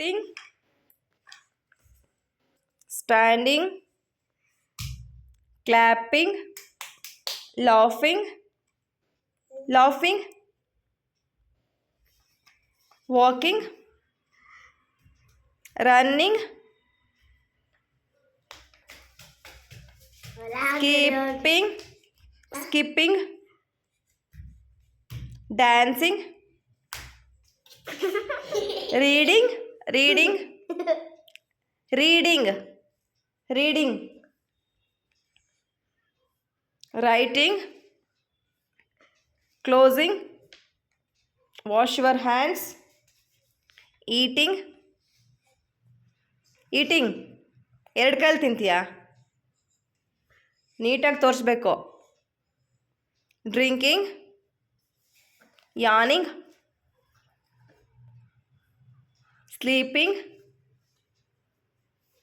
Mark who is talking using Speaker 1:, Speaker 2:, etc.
Speaker 1: sitting, standing, clapping, laughing, walking, running, skipping, dancing, reading, writing, closing, wash your hands, eating, ಎರಡು ಕಾಲು ತಿಂತೀಯಾ? ನೀಟಾಗಿ ತೋರಿಸ್ಬೇಕು. Drinking, ಯಾನಿಂಗ್, sleeping,